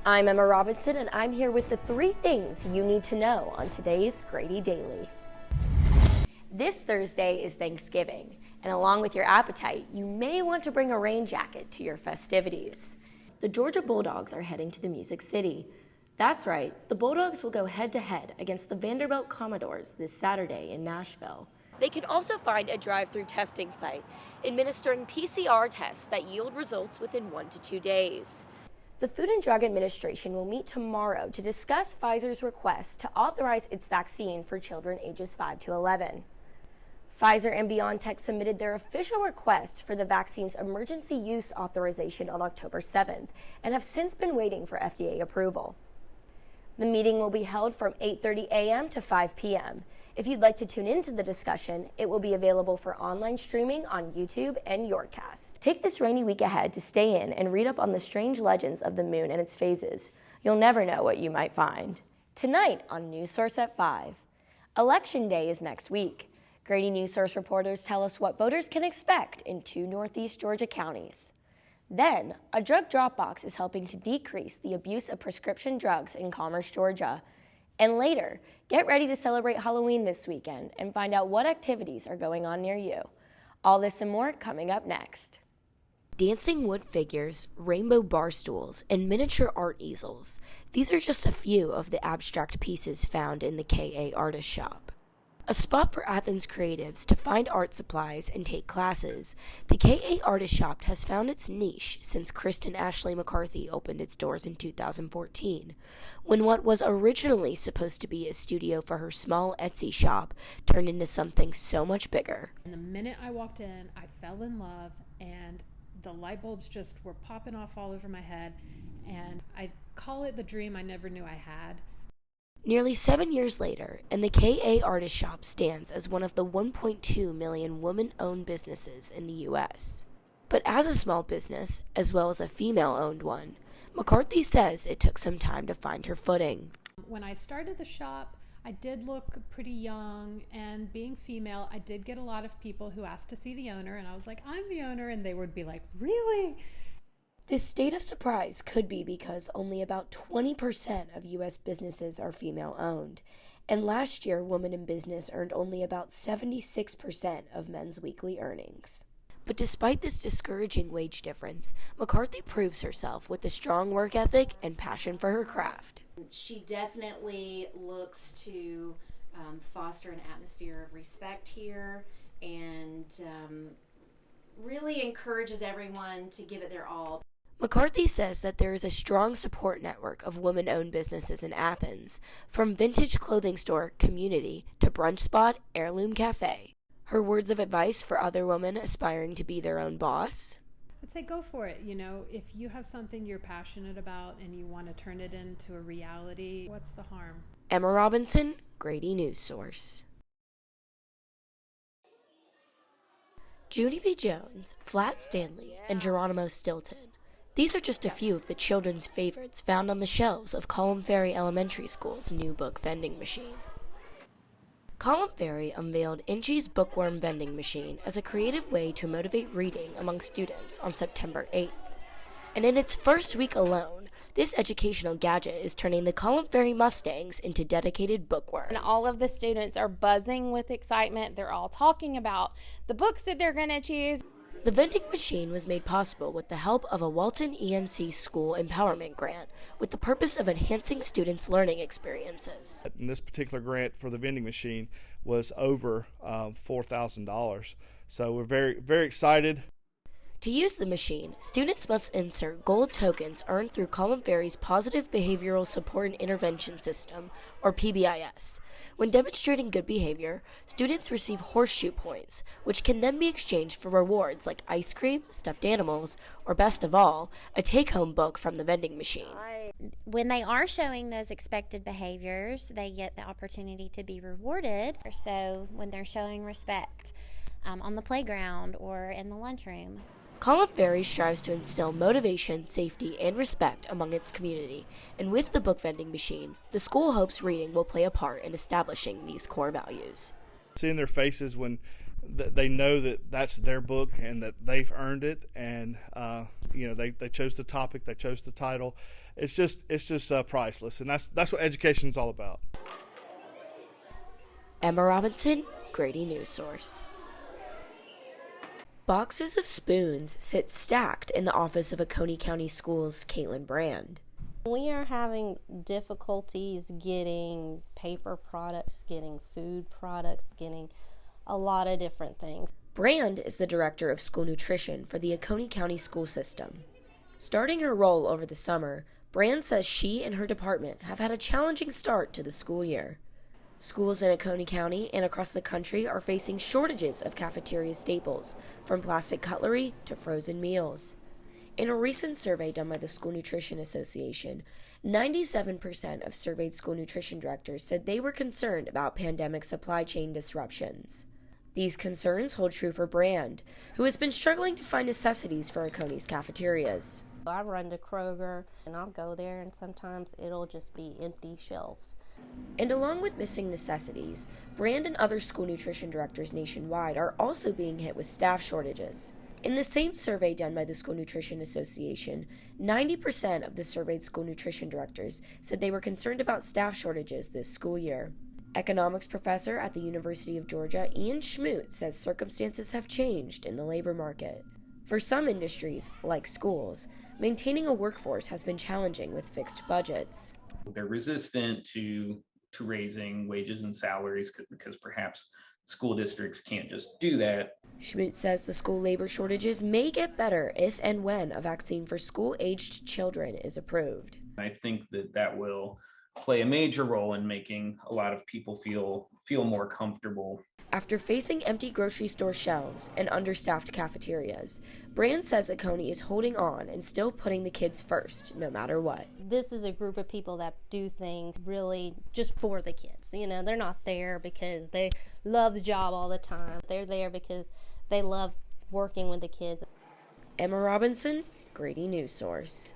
I'm Emma Robinson, and I'm here with the 3 things you need to know on today's Grady Daily. This Thursday is Thanksgiving, and along with your appetite, you may want to bring a rain jacket to your festivities. The Georgia Bulldogs are heading to the Music City. That's right, the Bulldogs will go head-to-head against the Vanderbilt Commodores this Saturday in Nashville. They can also find a drive-through testing site, administering PCR tests that yield results within 1 to 2 days. The Food and Drug Administration will meet tomorrow to discuss Pfizer's request to authorize its vaccine for children ages 5 to 11. Pfizer and BioNTech submitted their official request for the vaccine's emergency use authorization on October 7th and have since been waiting for FDA approval. The meeting will be held from 8:30 a.m. to 5 p.m. If you'd like to tune into the discussion, it will be available for online streaming on YouTube and Yourcast. Take this rainy week ahead to stay in and read up on the strange legends of the moon and its phases. You'll never know what you might find. Tonight on Newsource at 5. Election Day is next week. Grady Newsource reporters tell us what voters can expect in 2 Northeast Georgia counties. Then, a drug drop box is helping to decrease the abuse of prescription drugs in Commerce, Georgia. And later, get ready to celebrate Halloween this weekend and find out what activities are going on near you. All this and more coming up next. Dancing wood figures, rainbow bar stools, and miniature art easels. These are just a few of the abstract pieces found in the KA Artist Shop. A spot for Athens creatives to find art supplies and take classes, the KA Artist Shop has found its niche since Kristen Ashley McCarthy opened its doors in 2014, when what was originally supposed to be a studio for her small Etsy shop turned into something so much bigger. And the minute I walked in, I fell in love, and the light bulbs just were popping off all over my head, and I call it the dream I never knew I had. Nearly 7 years later, and the KA Artist Shop stands as one of the 1.2 million women-owned businesses in the U.S. But as a small business, as well as a female-owned one, McCarthy says it took some time to find her footing. When I started the shop, I did look pretty young, and being female, I did get a lot of people who asked to see the owner, and I was like, I'm the owner, and they would be like, really? This state of surprise could be because only about 20% of U.S. businesses are female-owned, and last year, women in business earned only about 76% of men's weekly earnings. But despite this discouraging wage difference, McCarthy proves herself with a strong work ethic and passion for her craft. She definitely looks to foster an atmosphere of respect here and really encourages everyone to give it their all. McCarthy says that there is a strong support network of women-owned businesses in Athens, from vintage clothing store Community to brunch spot Heirloom Cafe. Her words of advice for other women aspiring to be their own boss? I'd say go for it. You know, if you have something you're passionate about and you want to turn it into a reality, what's the harm? Emma Robinson, Grady Newsource. Judy B. Jones, Flat Stanley, and Geronimo Stilton. These are just a few of the children's favorites found on the shelves of Column Ferry Elementary School's new book vending machine. Column Ferry unveiled Inchi's Bookworm Vending Machine as a creative way to motivate reading among students on September 8th. And in its first week alone, this educational gadget is turning the Column Ferry Mustangs into dedicated bookworms. And all of the students are buzzing with excitement. They're all talking about the books that they're going to choose. The vending machine was made possible with the help of a Walton EMC School Empowerment Grant with the purpose of enhancing students' learning experiences. And this particular grant for the vending machine was over $4,000. So we're very, very excited. To use the machine, students must insert gold tokens earned through Column Ferry's Positive Behavioral Support and Intervention System, or PBIS. When demonstrating good behavior, students receive horseshoe points, which can then be exchanged for rewards like ice cream, stuffed animals, or best of all, a take-home book from the vending machine. When they are showing those expected behaviors, they get the opportunity to be rewarded. So when they're showing respect on the playground or in the lunchroom. Column Ferry strives to instill motivation, safety, and respect among its community, and with the book vending machine, the school hopes reading will play a part in establishing these core values. Seeing their faces when they know that that's their book and that they've earned it, and they chose the topic, they chose the title. It's just priceless, and that's what education's all about. Emma Robinson, Grady Newsource. Boxes of spoons sit stacked in the office of Oconee County Schools' Caitlin Brand. We are having difficulties getting paper products, getting food products, getting a lot of different things. Brand is the director of school nutrition for the Oconee County school system. Starting her role over the summer, Brand says she and her department have had a challenging start to the school year. Schools in Oconee County and across the country are facing shortages of cafeteria staples, from plastic cutlery to frozen meals. In a recent survey done by the School Nutrition Association, 97% of surveyed school nutrition directors said they were concerned about pandemic supply chain disruptions. These concerns hold true for Brand, who has been struggling to find necessities for Oconee's cafeterias. I run to Kroger, and I'll go there, and sometimes it'll just be empty shelves. And along with missing necessities, Brand and other school nutrition directors nationwide are also being hit with staff shortages. In the same survey done by the School Nutrition Association, 90% of the surveyed school nutrition directors said they were concerned about staff shortages this school year. Economics professor at the University of Georgia, Ian Schmoot, says circumstances have changed in the labor market. For some industries, like schools, maintaining a workforce has been challenging with fixed budgets. They're resistant to raising wages and salaries because perhaps school districts can't just do that. Schmoot says the school labor shortages may get better if and when a vaccine for school-aged children is approved. I think that will play a major role in making a lot of people feel more comfortable. After facing empty grocery store shelves and understaffed cafeterias, Brand says Oconee is holding on and still putting the kids first, no matter what. This is a group of people that do things really just for the kids. They're not there because they love the job all the time. They're there because they love working with the kids. Emma Robinson, Grady Newsource.